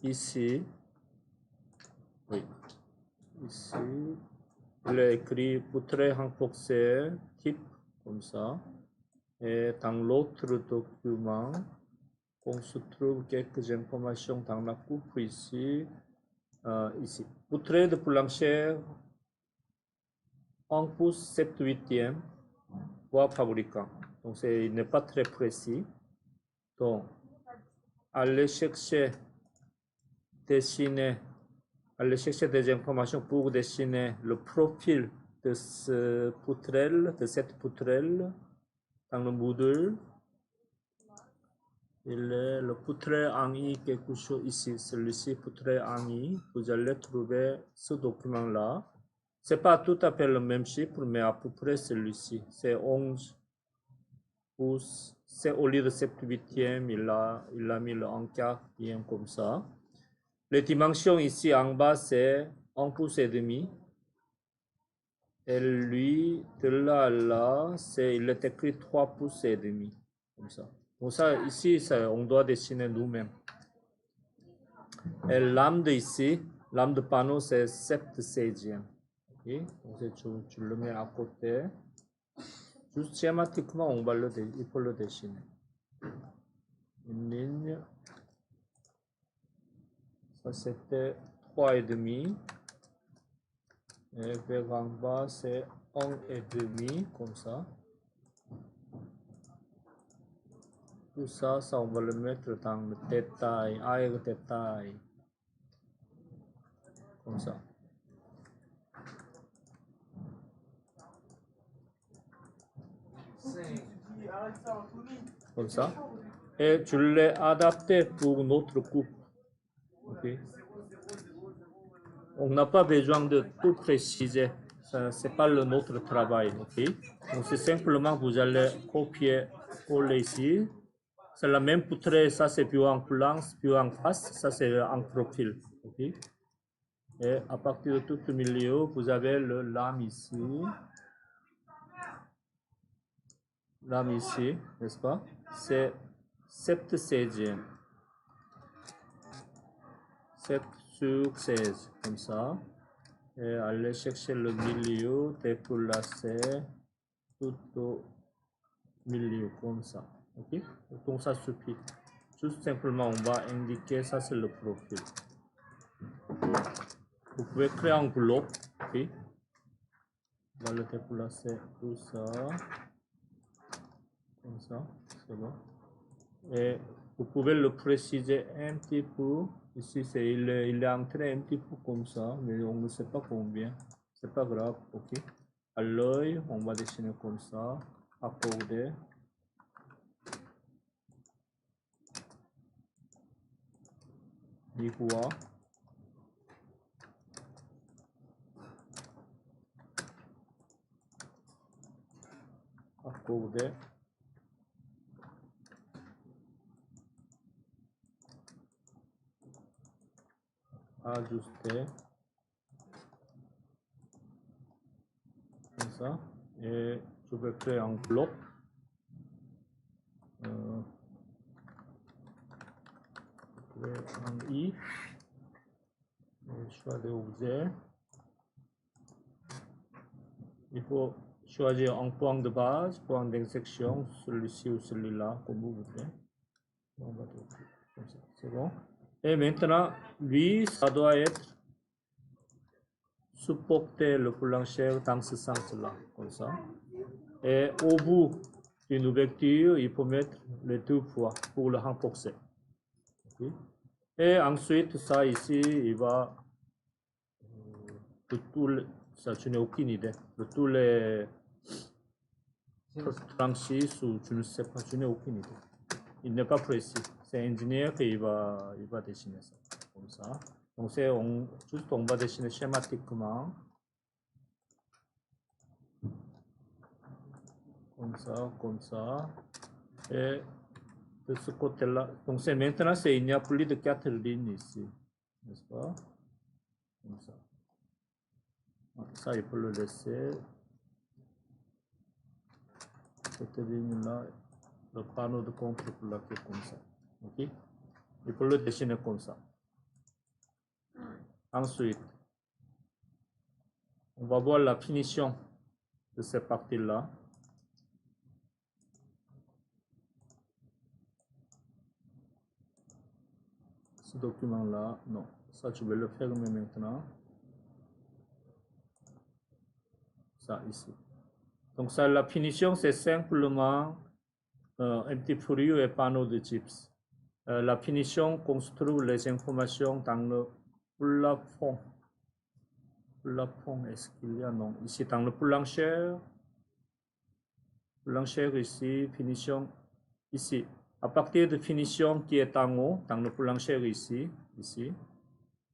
ici, oui, ici, il est écrit poutrer renforcer type comme ça. Et dans l'autre document, on se trouve quelques informations dans la coupe ici. Ici, poutrer de plancher 1 pouce 7/8 bois fabricant. Donc, il n'est pas très précis. Donc, allez chercher des informations pour dessiner le profil de cette poutrelle dans le Moodle. Il est le poutrelle en I, quelque chose ici, celui-ci, poutrelle en I. Vous allez trouver ce document-là. Ce n'est pas tout à fait le même chiffre, mais à peu près celui-ci. C'est 11 pouces. C'est au lieu de 7/8, il a mis le 1/4, bien comme ça. Les dimensions ici en bas, c'est 1 pouce et demi. Et lui, de là à là, il est écrit 3 pouces et demi. Comme ça. Donc ça, ici, on doit dessiner nous-mêmes. Et l'âme de ici, l'âme de panneau, c'est 7/16. Okay? Donc tu le mets à côté. Juste schématiquement, il faut le dessiner. Une ligne. Ça, c'était 3,5. Et vers en bas, c'est 1,5, comme ça. Tout ça, on va le mettre dans le détail, avec détail. Comme ça. Comme ça. Et je l'ai adapté pour notre coupe. Okay. On n'a pas besoin de tout préciser. Ce n'est pas notre travail. Okay. Donc c'est simplement vous allez copier, coller ici. C'est la même poutrelle, ça c'est plus en plan, plus en face, ça c'est en profil. Okay. Et à partir de tout le milieu, vous avez le lame ici. Lame ici, n'est-ce pas? C'est 7/16. 7/16, comme ça. Et aller chercher le milieu, déplacer tout au milieu, comme ça. Ok? Donc ça suffit. Juste simplement, on va indiquer, ça c'est le profil. Vous pouvez créer un bloc. Ok? On va le déplacer tout ça. Comme ça, c'est bon. Et vous pouvez le préciser un petit peu. Ici, il est entré un petit peu comme ça, mais on ne sait pas combien. C'est pas grave, ok. À l'œil, on va dessiner comme ça, accorder. Miroir. Accorder. Ajuster. Comme ça. Et je vais créer un bloc. Un I. Et choix des objets. Il faut choisir un point de base, point d'intersection, celui-ci ou celui-là, comme vous voulez. On va dire comme ça, c'est bon. Et maintenant, lui, ça doit être supporter le plancher dans ce sens-là, comme ça. Et au bout d'une ouverture, il faut mettre les 2 fois pour le renforcer. Okay. Et ensuite, ça ici, il va de tous les, ça je n'ai aucune idée, de tous les 36 ou je ne sais pas, je n'ai aucune idée. Il n'est pas précis. C'est l'ingénieur qui va dessiner ça, comme ça. Donc on va dessiner schématiquement. Comme ça. Et de ce côté-là. Donc maintenant, il n'y a plus de 4 lignes ici. N'est-ce pas? Comme ça. Ça, il faut le laisser. Cette ligne-là, le panneau de contre pour la faire comme ça. Ok? Il faut le dessiner comme ça. Ensuite, on va voir la finition de cette partie-là. Ce document-là, non, ça je vais le fermer maintenant. Ça ici. Donc ça, la finition, c'est simplement un petit flux et panneau de chips. La finition construit les informations dans le plafond. Plafond, est-ce qu'il y a? Non. Ici, dans le plancher. Plancher ici, finition ici. À partir de finition qui est en haut, dans le plancher ici.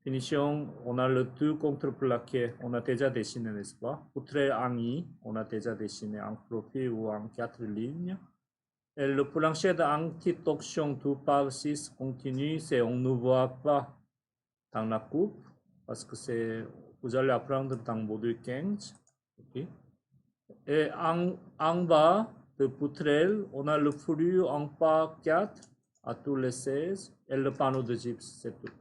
Finition, on a le tout contreplaqué, on a déjà dessiné, n'est-ce pas? Poutre en I, on a déjà dessiné en profil ou en 4 lignes. Et le plancher d'anti-torsion 2 par 6 continue, c'est on ne voit pas dans la coupe, parce que c'est, vous allez apprendre dans module 15. Okay. Et en bas de poutrelle, on a le flux en pas 4 à tous les 16 et le panneau de gypse, c'est tout.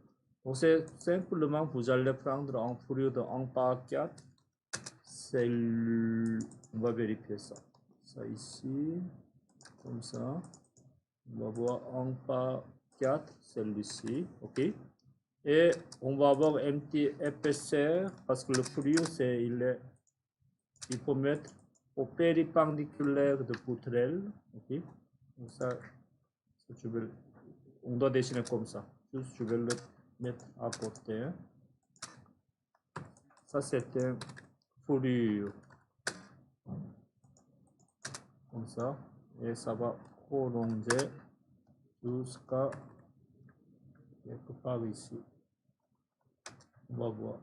Donc c'est simplement, vous allez prendre un flux de 1 par 4. On va vérifier ça. Ça ici, comme ça. On va voir 1 par 4, celui-ci, ok. Et on va avoir un petit épaisseur, parce que le flux, il faut mettre au péripendiculaire de poutrelle, ok. Donc ça on doit dessiner comme ça. Juste, je vais le mettre à côté. Ça, c'est un fourrure. Comme ça. Et ça va prolonger jusqu'à quelque part ici. On va voir.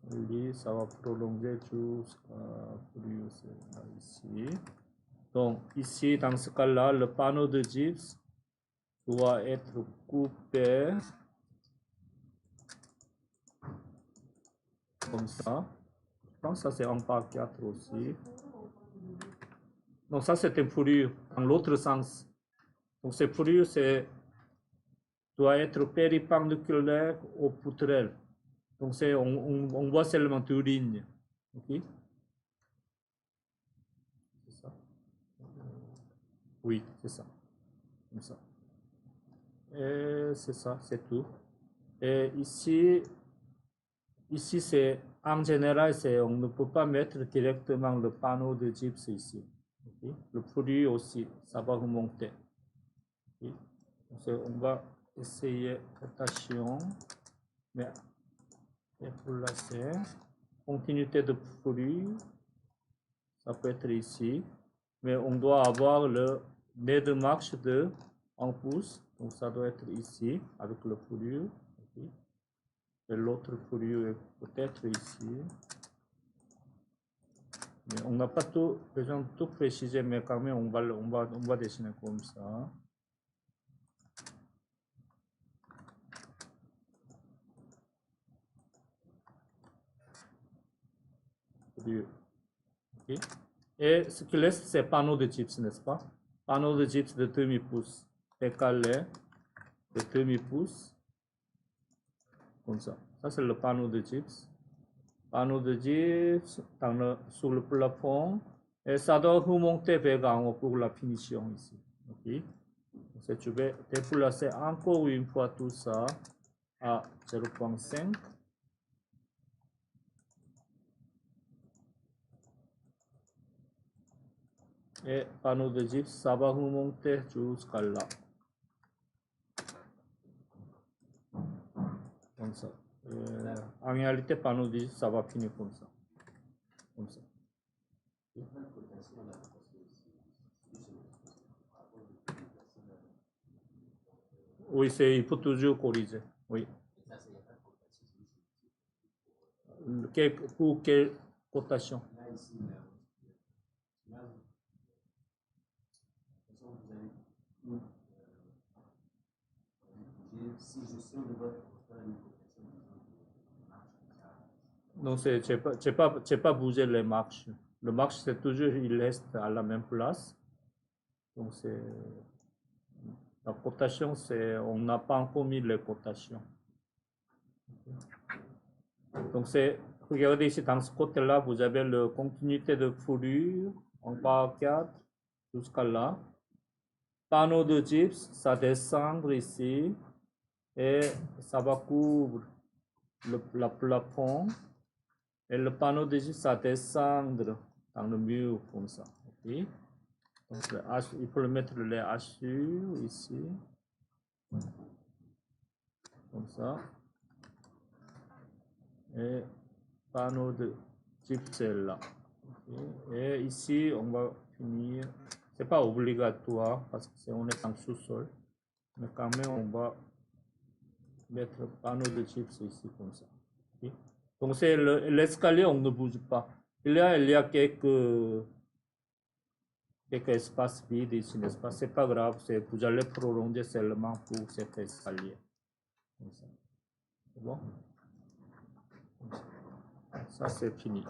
Oui, ça va prolonger jusqu'à ici. Donc, ici, dans ce cas-là, le panneau de gypse doit être coupé comme ça. Je pense que ça c'est 1 par 4 aussi. Donc ça c'est une fourrure dans l'autre sens. Donc cette fourrure doit être péripendiculaire aux poutrelles. Donc on voit seulement 2 lignes. Okay? C'est ça. Oui, c'est ça. Comme ça. Et c'est ça, c'est tout. Et ici c'est en général, on ne peut pas mettre directement le panneau de gypse ici. Okay? Le produit aussi, ça va remonter. Okay? Donc, on va essayer rotation, mais pour lasser, continuité de produit, ça peut être ici, mais on doit avoir le nez de marche de 1 pouce, donc ça doit être ici avec le produit. Okay? Et l'autre fourrure est peut-être ici. Mais on n'a pas besoin de tout préciser, mais quand même on va dessiner comme ça. Okay. Et ce qui reste, c'est panneau de gypse, n'est-ce pas? Panneau de gypse de demi-pouce, décalé de demi-pouce, comme ça. Ça, c'est le panneau de gypse. Panneau de gypse sur le plafond. Et ça doit remonter vers en haut pour la finition ici. Okay. Donc, je vais déplacer encore une fois tout ça à 0.5. Et panneau de gypse, ça va remonter jusqu'à là. Comme ça. En réalité, panneau de gypse, ça va finir comme ça. Comme ça. Oui, il faut toujours corriger. Oui. Pour quelle cotation? Non, c'est pas bouger les marches. Le marche, c'est toujours, il reste à la même place. Donc, La cotation, c'est, on n'a pas encore mis les cotations. Donc, c'est, regardez ici, dans ce côté-là, vous avez la continuité de fourrure en bas 4 jusqu'à là. Panneau de gypse, ça descend ici et ça va couvrir le plafond. Et le panneau de gypse, ça descend dans le mur comme ça. Okay? Donc, il faut le mettre les hachures ici. Comme ça. Et panneau de gypse est là. Okay? Et ici, on va finir. C'est pas obligatoire parce que on est en sous-sol. Mais quand même, on va mettre le panneau de gypse ici comme ça. Okay? Donc, c'est l'escalier, on ne bouge pas. Il y a quelques espaces vides ici, n'est-ce pas? C'est pas grave, vous allez prolonger seulement pour cet escalier. C'est bon? Ça, c'est fini.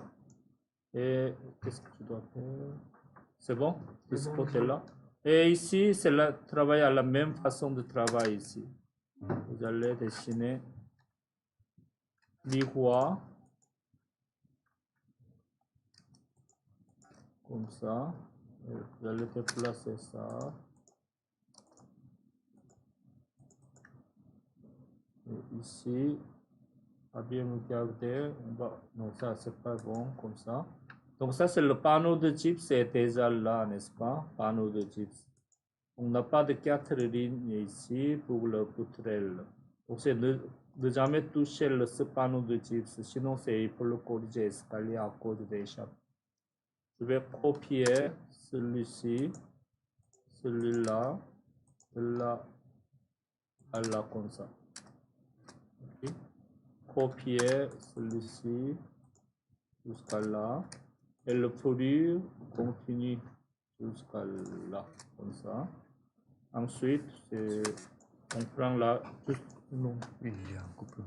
Et qu'est-ce que tu dois faire? C'est bon? De ce côté-là. Et ici, c'est travailler à la même façon de travail ici. Vous allez dessiner miroir. Comme ça. Et vous allez déplacer ça. Et ici, à bien regarder, non, ça c'est pas bon comme ça. Donc ça c'est le panneau de gypse, c'est déjà là, n'est-ce pas? Panneau de gypse. On n'a pas de 4 lignes ici pour le poutrelle. Donc c'est ne jamais toucher ce panneau de gypse, sinon il faut le corriger escalier à cause des échappes. Je vais copier celui-ci, celui-là, de là à là comme ça. Okay. Copier celui-ci jusqu'à là. Et le fourrure continue jusqu'à là, comme ça. Ensuite, on prend là, non, il y a un couple.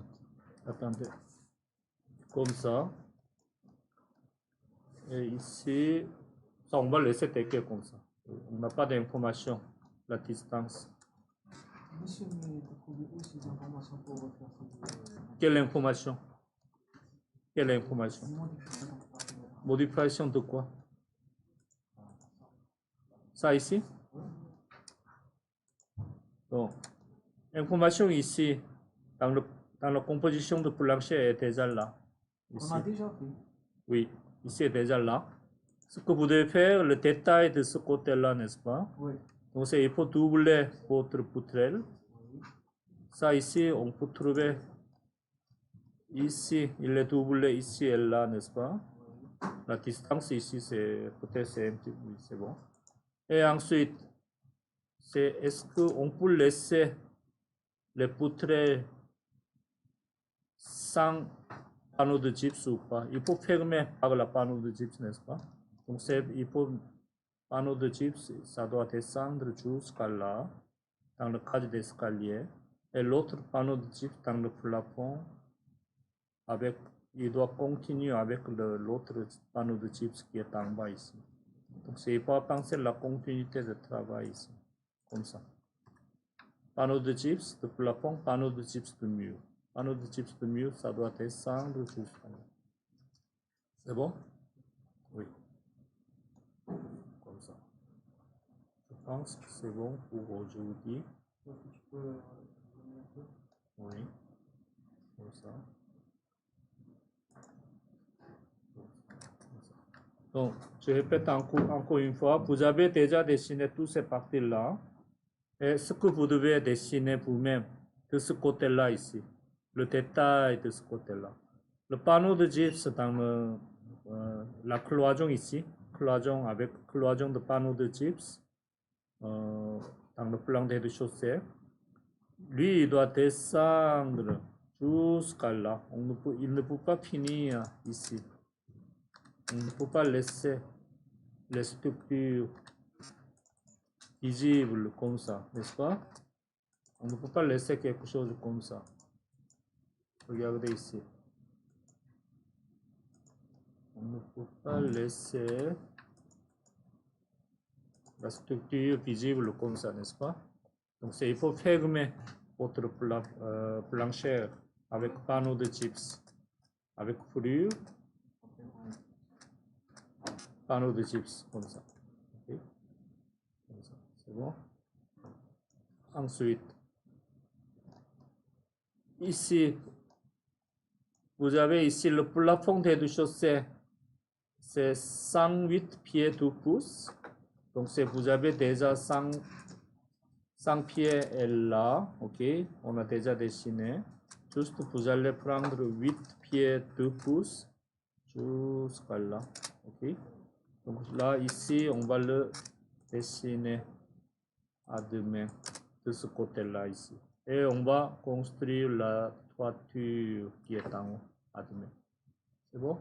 Attendez, comme ça. Et ici, ça on va laisser tel comme ça. On n'a pas d'information, la distance. Monsieur, mais vous trouvez où ces informations pour refaire Quelle information? Quelle information? Modification de quoi? Ça ici? Donc, information ici, dans la composition de plancher est déjà là. Ici. On a déjà fait. Oui, ici est déjà là. Ce que vous devez faire, le détail de ce côté-là, n'est-ce pas? Oui. Donc, il faut doubler votre poutrelle. Oui. Ça ici, on peut trouver ici, il est doublé ici et là, n'est-ce pas? Oui. La distance ici, c'est peut-être c'est un petit peu, c'est bon. Et ensuite, est-ce qu'on peut laisser les poutrelles sans panneau de gypse ou pas? Il faut fermer par le panneau de gypse, n'est-ce pas? Donc, il faut panneau de gypse, ça doit descendre jusqu'à là, dans le cadre d'escalier. Et l'autre panneau de gypse dans le plafond, il doit continuer avec l'autre panneau de gypse qui est en bas ici. Donc, il faut penser la continuité de travail ici, comme ça. Panneau de gypse de plafond, panneau de gypse de mur. Panneau de gypse de mur, ça doit descendre jusqu'à là. C'est bon? Oui. Comme ça. Je pense que c'est bon pour aujourd'hui. Oui. Comme ça. Donc, je répète encore une fois, vous avez déjà dessiné toutes ces parties-là. Et ce que vous devez dessiner vous-même de ce côté-là ici, le détail de ce côté-là. Le panneau de gypse dans la cloison ici, cloison avec cloison de panneau de gypse dans le plan de rez-de-chaussée, lui, il doit descendre jusqu'à là. Il ne peut pas finir ici. On ne peut pas laisser les structures visibles comme ça, n'est-ce pas? On ne peut pas laisser quelque chose comme ça. Regardez ici. On ne peut pas laisser la structure visible comme ça, n'est-ce pas? Donc c'est il faut fermer votre blancheur avec panneau de gypse, avec fourrure, panneau de gypse comme ça. Okay. Comme ça. C'est bon. Ensuite, ici, vous avez ici le plafond des chaussées, c'est 108 pieds 2 pouces. Donc vous avez déjà 100 pieds est là, ok, on a déjà dessiné. Juste vous allez prendre 8 pieds 2 pouces jusqu'à là, ok. Donc là ici on va le dessiner à deux mains de ce côté là ici. Et on va construire la toiture qui est en haut à deux mains. C'est bon?